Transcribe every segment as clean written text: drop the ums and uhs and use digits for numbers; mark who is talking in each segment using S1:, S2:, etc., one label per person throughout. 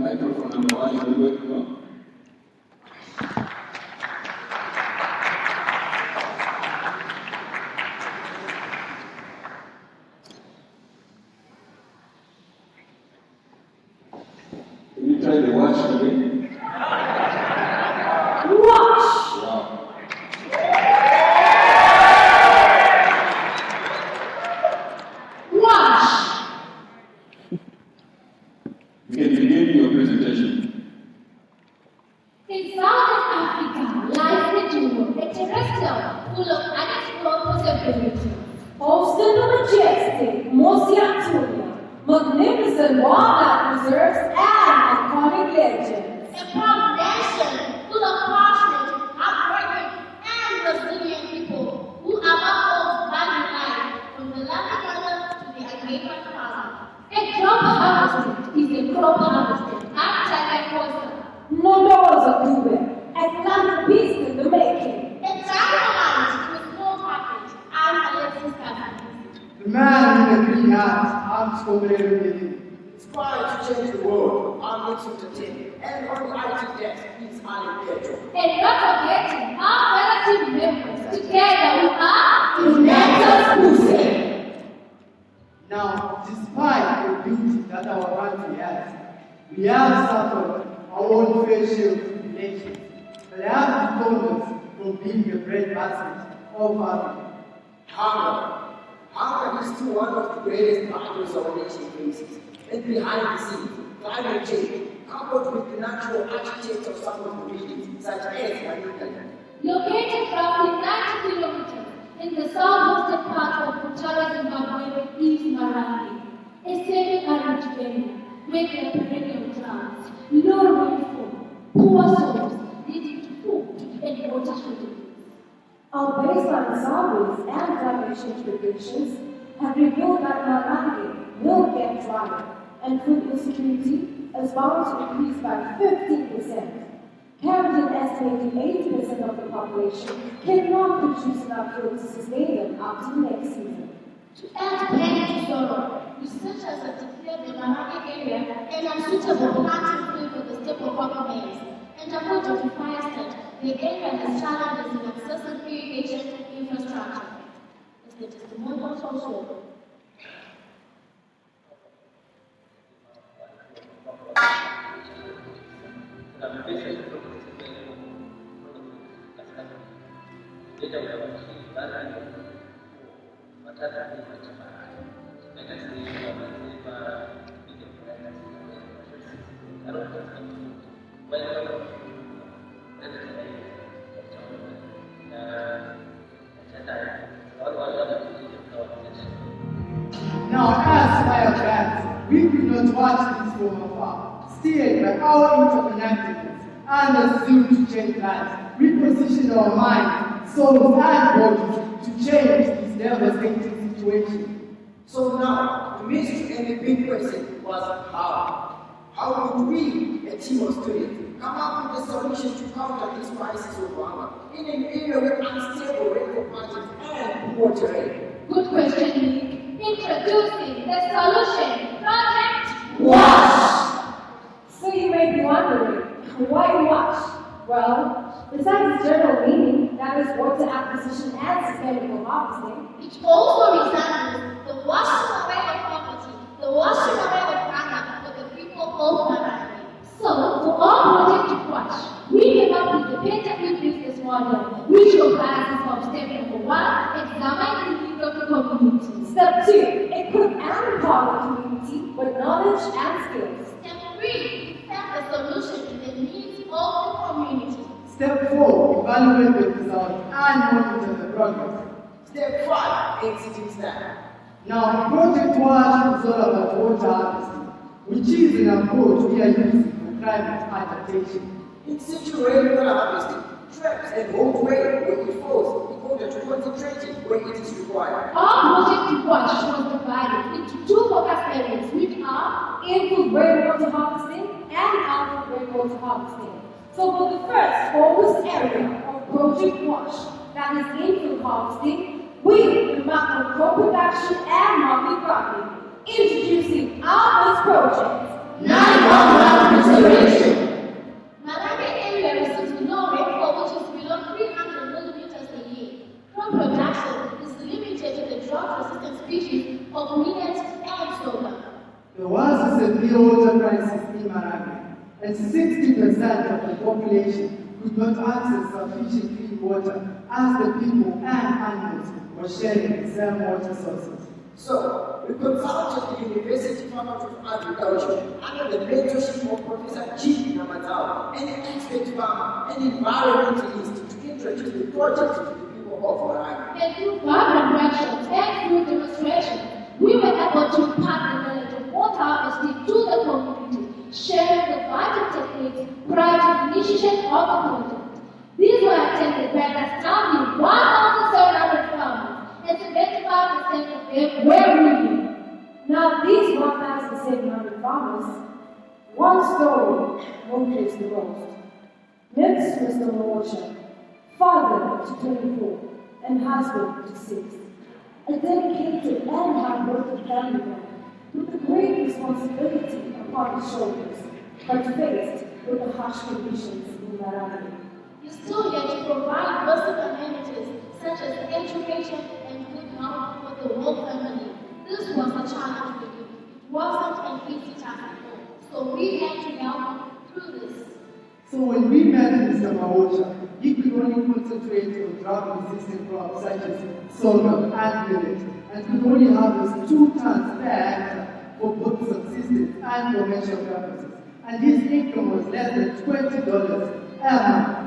S1: microphone number one, are we going to go? Can you try the wash again?
S2: Wash!
S1: Wow.
S2: Wash!
S1: You can begin your presentation.
S2: In Southern Africa lies the jewel, a terrestrial full of unexplored possibilities. Hosting the majestic Mosiatunia, magnificent wildlife reserves, and iconic legends.
S3: A proud nation full of passionate, hardworking, and resilient people who above all value life from the loving mother to the American father.
S2: A crop harvested is a crop harvested at China. No doors of doing, a philanthropist in the making.
S3: A dynamite with small package and Alexis Cassidy.
S4: The man with the green hat, arms commemorating.
S5: Inspired to change the world, I'm Nixon to 10, and on the IT desk, he's Ali Pedro.
S2: And not forgetting our relative members. Together we are Enactus Buse.
S4: Now, despite the beauty that our country has, we have suffered our own fair share of tribulations, but have deterred us from being a breadbasket of Africa.
S5: Hunger. Hunger is still one of the greatest battles our nation faces. And behind the scenes, climate change, coupled with the natural architecture of some of the regions, such as Bindura.
S2: Located roughly 90 kilometers in the southwestern part of Butara, Zimbabwe, is Marangi, a semi-arid area where there are perennial droughts, low rainfall, poor soils, leading to food and water shortages. Our baseline surveys and climate change predictions have revealed that Marangi will get drier, and food insecurity is bound to increase by 15%. Currently estimating 80% of the population cannot produce enough food to sustain them up to the next season.
S3: To add pain to sorrow, researchers have declared the Marangi area an unsuitable planting field for the staple crop maize. And according to Firestead, the area has challenges in excessive irrigation infrastructure. As the testimonials also.
S4: Now, as firebrands, we could not watch this from afar. Steered by our interconnectedness and assumed to change lives, we positioned our minds, souls, and bodies to change this devastating situation.
S5: So now, the mystery and the big question was how? How would we, a team of students, come up with a solution to counter this crisis of hunger in an area with unstable rainfall patterns and poor terrain?
S2: Good question, Nick. Introducing the solution project
S4: Wash!
S2: So you may be wondering, why wash? Well, besides its general meaning, that is water acquisition and sustainable harvesting,
S3: It also resembles the washing away of poverty, the washing away of hunger for the people of Marangi.
S2: so for our project to wash, we came up with the pentacle business model, which comprises of step number 1, examine the needs of the community. Step 2, equip and empower the community with knowledge and skills.
S3: Step 3, set the solution to the needs of the community.
S4: Step 4, evaluate the results and monitor the progress.
S5: Step 5, exiting staff.
S4: Now, Project Wash is all about water harvesting, which is an approach we are using for climate adaptation.
S5: In situ rainwater harvesting, traps and hold rain when it falls in order to concentrate it where it is required.
S2: Our project to wash was divided into 2 focus areas, which are infield rainwater harvesting and outfield rainwater harvesting. So for the first focus area of Project Wash, that is infield harvesting, we remark on crop production and multi-cropping. Introducing our first project, 911
S4: and 60% of the population could not access sufficient clean water as the people and animals were sharing the same water sources.
S5: So, we consulted the University Faculty of Agriculture under the mentorship of Professor G. Namadzawa, an expert farmer and environmentalist, to introduce the project to the people of Marawi.
S2: And through vibrant workshops and through demonstrations, we were able to impart the knowledge of water harvesting to the community, sharing the vital techniques prior to the initiation of the project. These were attended by an astounding 1,700 farmers, and 75% of them were women.
S6: Now, these 1,700 farmers, one story motivates the most. Next, Mr. Mwacha, father to 24 and husband to 6, a dedicated and hard-working family man with a great responsibility upon his shoulders, but faced with the harsh conditions in Marawi.
S3: You still get to provide basic amenities such as education and good health for the whole family. This was a challenge for you. It wasn't an easy task at all. So we had to help you through this.
S4: So when we met Mr. Mwacha, he could only concentrate on drought-resistant crops such as sorghum and millet, and could only harvest 2 tons per hectare for both subsistence and commercial purposes. And his income was less than $20 a month.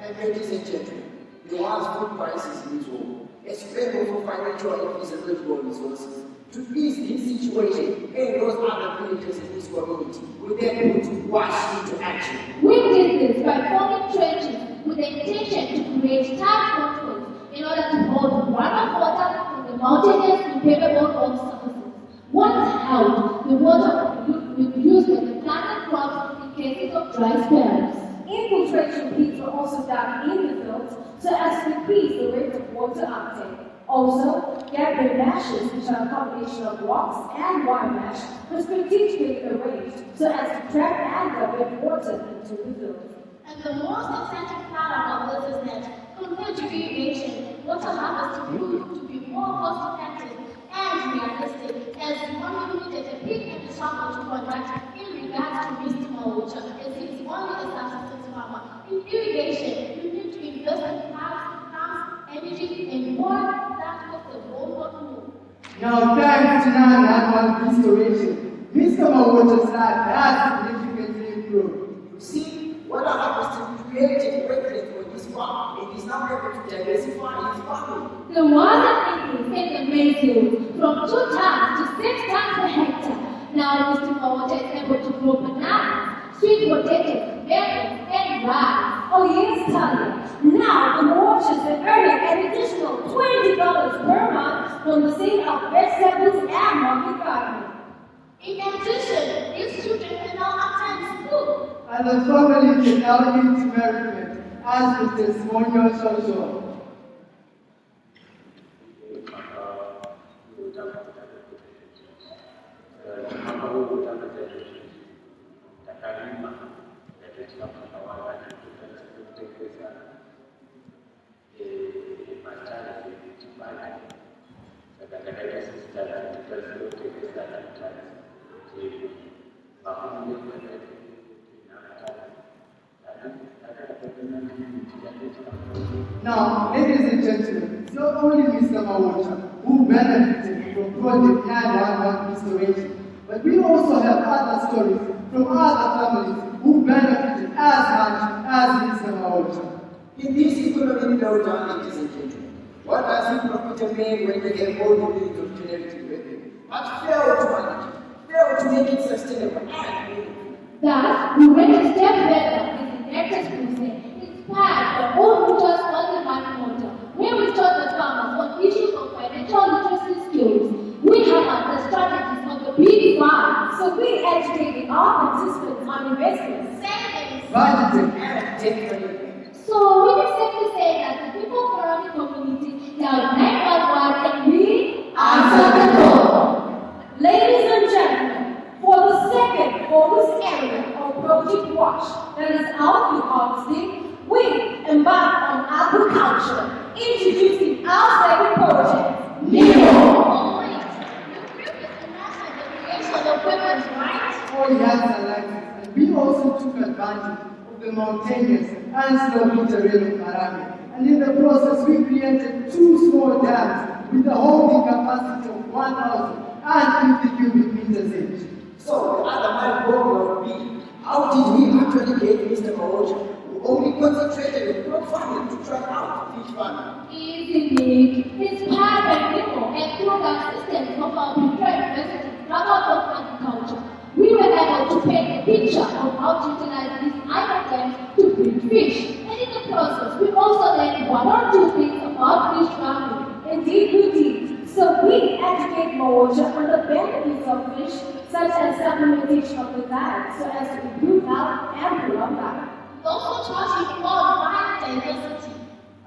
S5: And ladies and gentlemen, the world's food crisis in this world, a struggle for financial and physical resources. To ease this situation and those other villagers in this community, we then put WASH into action.
S2: We did this by forming trenches with the intention to create tight controls in order to hold runoff water from the mountainous impairable road surfaces. Once held, the water will be used by the planted crops in cases of dry spells.
S6: Infiltration pits were also dug in the fields so as to increase the rate of water uptake. Also, gathering mashes, which are a combination of rocks and wire mesh, was strategically arranged so as to trap and divert water into the field.
S3: And the most exciting part about this is that, compared to irrigation, water harvesting proved to be more cost-effective and realistic, as you only needed a pig and a shovel to conduct in regards to Mr. Mwacha, as he is only a subsistence farmer. In irrigation, you need to invest in pumps, energy, and more. That was the whole of move.
S4: Now, thanks to 911 restoration, Mr. Mwacha's life has significantly improved.
S5: You see, water harvesting created great for this farm, and is now able to diversify his family.
S2: The water increase in the maize field from 2 tons to 6 tons per hectare. Now Mr. Mwacha is able to grow bananas, sweet potatoes, berries, and rice.
S6: Oh yes, Talia. Now the Mwachas are earning an additional $20 per month from the sale of vegetables and market gardening.
S3: In addition, these children can now attend school.
S4: And the family can now eat merriment as the testimonial shows. Now, ladies and gentlemen, it's not only Mr. Mwacha who benefited from Project 911 restoration, but we also have other stories from other families who benefited as much as Mr. Mwacha.
S5: In this economic meltdown, ladies and gentlemen, what does it profit a man when they have all the means of generating revenue, but fail to manage it, fail to make it sustainable and meaningful?
S2: Thus, we went a step further with Enactus Buse, inspired by all routers on the water, where we taught the farmers on issues of financial literacy skills. We hammered the strategies of the big five.
S6: So we educated our participants on investments,
S3: Savings,
S4: Budgeting
S5: And take money.
S2: So we can safely say that the people of Marawi community dialed 911 and we answered the call.
S6: Ladies and gentlemen, for the second focus area of Project WASH, that is outfield harvesting, we embark on agriculture, introducing our second project, NEO.
S3: oh wait, you previously mentioned the creation of equipment, right?
S4: Oh yes, Alexis, and we also took advantage of the mountainous and snowy terrain of Marami. And in the process, we created 2 small dams with a holding capacity of 1,050 cubic meters each.
S5: So, the other mind problem would be, how did we actually get Mr. Maroja, who only concentrated on crop farming to try out fish farming?
S2: Easy, Nick. Inspired by Nemo and through the assistance of our prepared residents, Brother of Agriculture, we were able to paint a picture of how to utilize these island dams to breed fish. And in the process, we also learned 1 or 2 things about fish farming.
S6: Indeed, we did. So we educate Maroja on the benefits of fish, such as supplementation of the diet, so as to improve health and prolong life.
S3: We also taught him about biodiversity.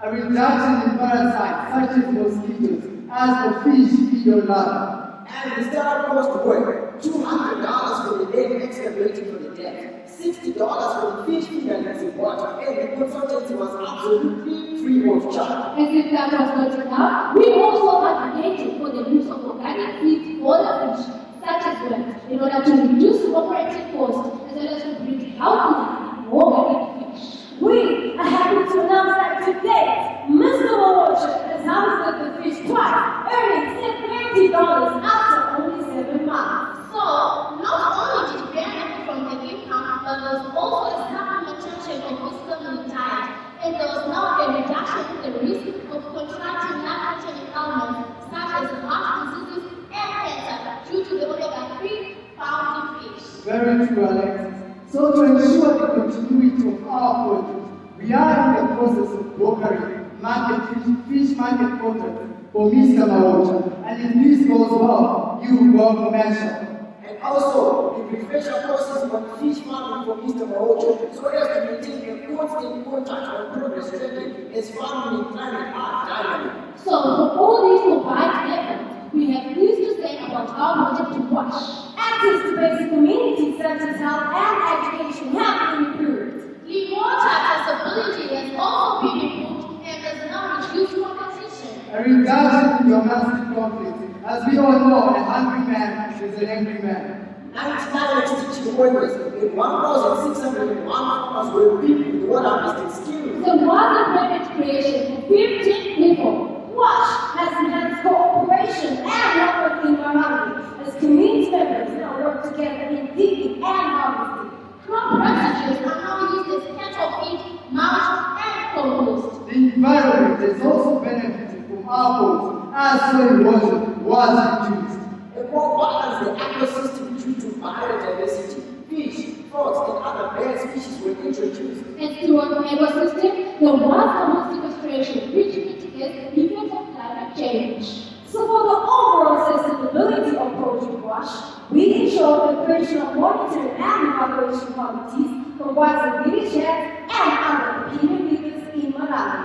S4: A reduction in parasites such as mosquitoes, as for fish feed on land.
S5: And the startup cost were $200 for the day excavating for the dam, $60 for the fish feed and using water, and the consultancy was absolutely free of charge.
S2: As if that was not enough, we also advocated for the use of organic feeds for the fish, such as well, in order to reduce operating costs as well as to breed healthy, organic fish.
S6: We are happy to announce that today, Mr. Maroja has harvested the fish twice, earning $70 after only 7 months.
S3: So, not only did we benefit from the income, but there was also a supplementation of wisdom in the diet, and there was now a reduction in the risk of contracting life-threatening ailments such as heart diseases and cancer due to the omega-3 found in fish.
S4: Very true, Alexis. So to ensure the continuity of our project, we are in the process of brokering fish market contracts for Mr. Maroja. And if this goes well, you will go commercial.
S5: And also, the refresher courses on fish farming for Mr. Maroja, so as to maintain a constant contact on progress trending as farming and climate are dynamic.
S2: So, for all these combined efforts, we have news to say about our project to wash.
S6: Access to basic communities such as health and education have been improved.
S3: Clean water accessibility has also been improved and has now reduced competition.
S4: A reduction in domestic conflict. As we all know, a hungry man is an angry man.
S5: 99 extinction workers and 1,601 farmers were equipped with water harvesting skills.
S2: The water permit creation for 15 people.
S6: WASH has enhanced cooperation and networking in Marami as community members now work together in digging and harvesting.
S3: Crop residues are now used as cattle feed, mulch, and compost.
S4: The environment has also benefited from our goals as soil erosion was reduced.
S5: A more balanced ecosystem due to biodiversity, fish, frogs, and other bird species were introduced.
S2: And through an ecosystem, the water sequestration which mitigates the effects of climate change.
S6: So for the overall sustainability of Project WASH, we ensure the creation of monitoring and evaluation committees comprised of village heads and other opinion leaders in Malawi.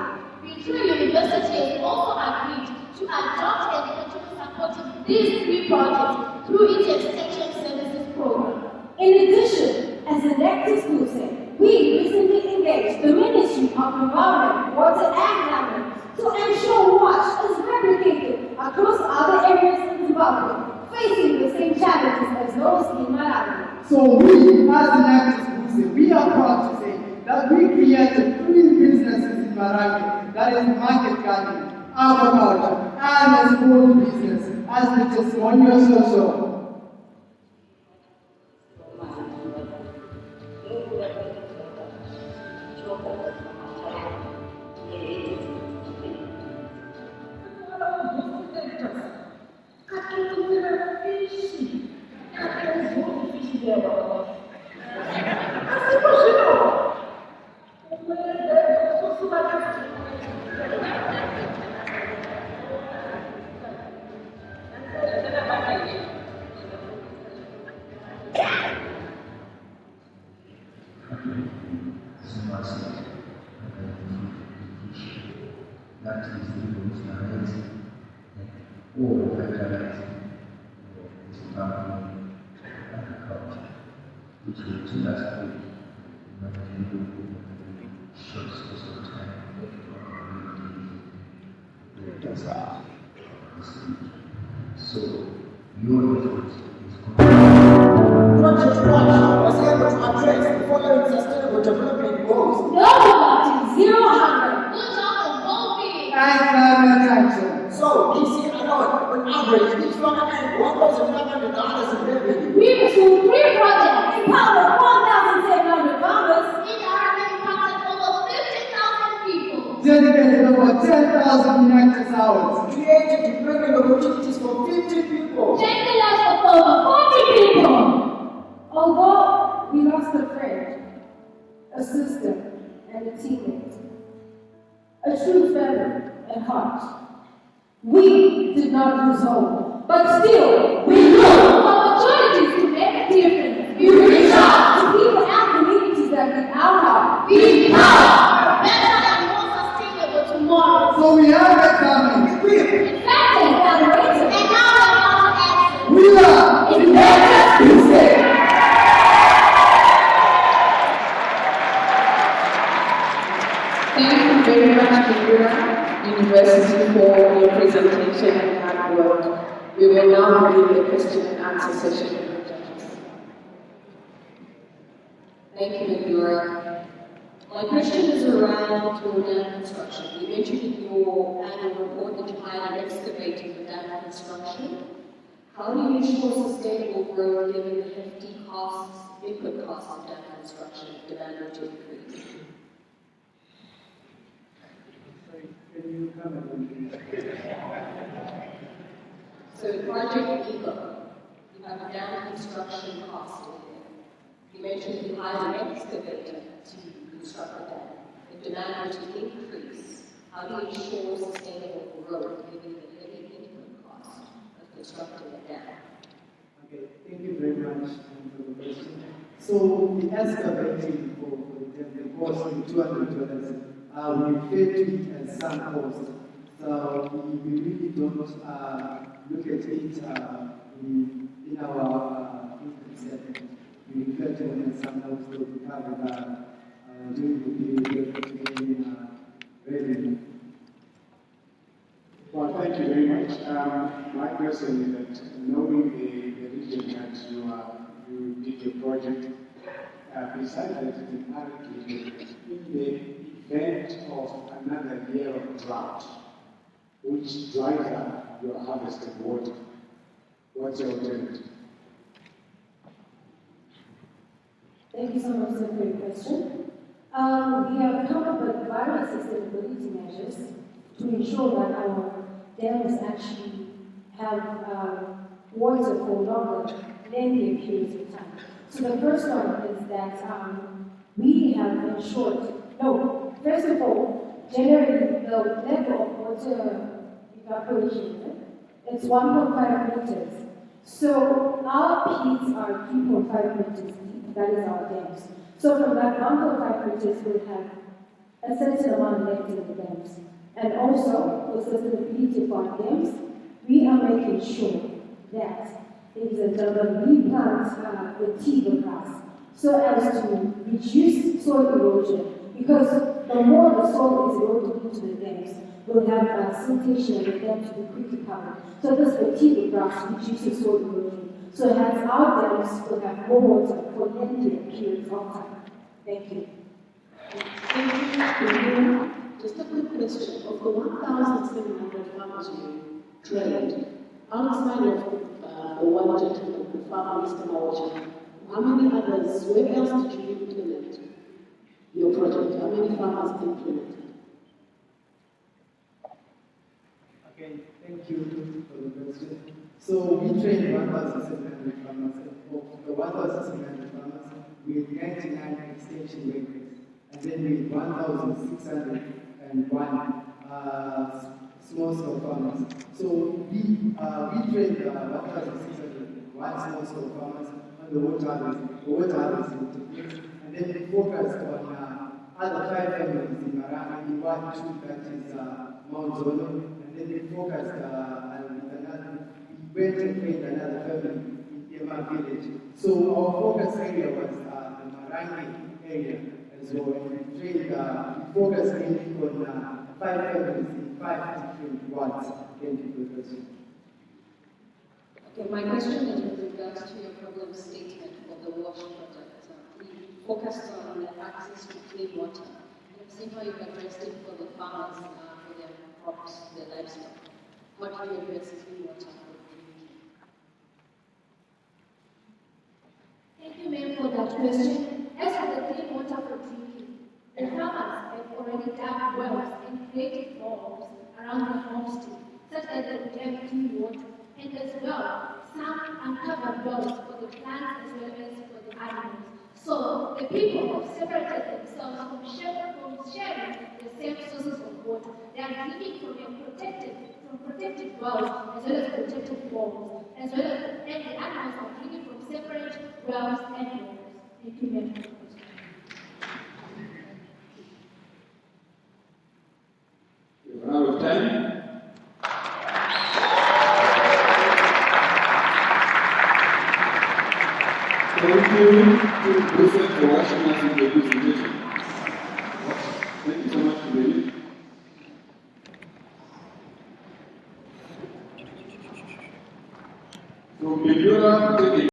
S3: Bindura University has also agreed to adopt and continue supporting these 3 projects through its extension services program.
S6: In addition, as Enactus will say, we recently engaged the Ministry of Environment, Water and Climate to ensure WASH is replicated across other areas in Zimbabwe, facing the same challenges as those in Malawi.
S4: So we, as Enactus Buse, we are proud to say that we created 3 businesses in Malawi, that is market gardening, agriculture, and a small business, as the testimonial show.
S7: That is the most narrative and all fertilizing of Zimbabwe agriculture, which will tell us quickly in a very short space of time so your effort is going
S5: Project WASH was able to address
S4: 5,000 Enactus hours.
S5: Created employment opportunities for 50 people.
S2: Changed the lives of over 40 people.
S6: Although we lost a friend, a sister, and a teammate, a true friend and heart, we did not lose hope, but still, we know
S2: Opportunities to make a difference.
S6: we reach out to people and communities that need our help.
S2: Be proud.
S3: Better and more sustainable tomorrow.
S4: So we have it coming.
S2: Effective.
S6: Collaborative.
S3: And now we're about to action.
S4: We are
S6: Enactus Buse.
S8: Thank you very much, Bindura University, for your presentation and hard work. We will now begin the question and answer session with the judges.
S9: Thank you, Bindura. My question is around your dam construction. You mentioned in your annual report that you hired an excavator for dam construction. How do you ensure sustainable growth given the hefty costs, input costs of dam construction if demand were to increase?
S4: Can you come and
S9: So in Project Eagle, you have a dam construction cost in there. You mentioned you hired an excavator to construct the dam. If demand were to increase, how do you ensure sustainable growth given the heavy input cost of constructing a dam?
S4: Okay, thank you very much for the question. So the excavating for the cost of $200, we refer to it as some cost. So we really don't look at it in our income statement. We refer to it as some cost that we have during the period of gain revenue.
S10: Well, thank you very much. My question is that knowing the region that you did your project, besides that, in the event of another year of drought, which dries up your harvested water, what's your alternative?
S6: Thank you so much sir, for your question. We have come up with various sustainability measures to ensure that our dams actually have water for longer, lengthier periods of time. So the first one is that we have ensured, first of all, generally the level of water evaporation, it's 1.5 meters. So our pits are 3.5 meters deep, that is our dams. So from that 1.5 meters, we'll have a certain amount of length in the dams. And also, for sustainability of our dams, we are making sure that, ladies and gentlemen, we plant the tea grass so as to reduce soil erosion. Because the more the soil is eroded into the dams, we'll have siltation of the dams to be quickly covered. So this fatigue grass reduces soil erosion. So hence our dams will have more water for lengthier periods of time. Thank you.
S8: Thank you. Just a quick question. Of the 1,700 farmers you trained, outside of the one gentleman, the farmer, Mr. Mawacha, how many others, where else did you implement your project? How many farmers implemented?
S4: Okay, thank you for the question. So we trained 1,700 farmers. Of the 1,700 farmers, we had 99 extension workers, and then we had 1,601 small-scale farmers. So we trained 1,601 small-scale farmers on the water harvesting techniques, and then we focused on other 5 families in Maranga, in 1, 2, that is Mount Zono, and then we focused we went and trained another family in Yema village. So our focus area was the Marangi area as well, and we trained, we focused mainly on 5 families in 5 different wards. Thank you for the question.
S9: Okay, my question is with regards to your problem statement for the WASH project. We focused on the access to clean water. I've seen how you've addressed it for the farmers, for their crops, their livestock. What do you address clean water for drinking?
S2: Thank you, ma'am, for that question. As for the clean water for drinking, the farmers have already dug wells and created boreholes around the homestead, such that they would have clean water, and as well, some uncovered wells for the plants as well as for the animals. So the people have separated themselves from sharing the same sources of water. They are living from protected wells as well as protected walls, as well as and the animals are drinking from separate wells and waters. Thank you, Madam President.
S1: We've run out of time. Thank you to Buse for watching us in the presentation. Thank you so much for being here. From Bindura,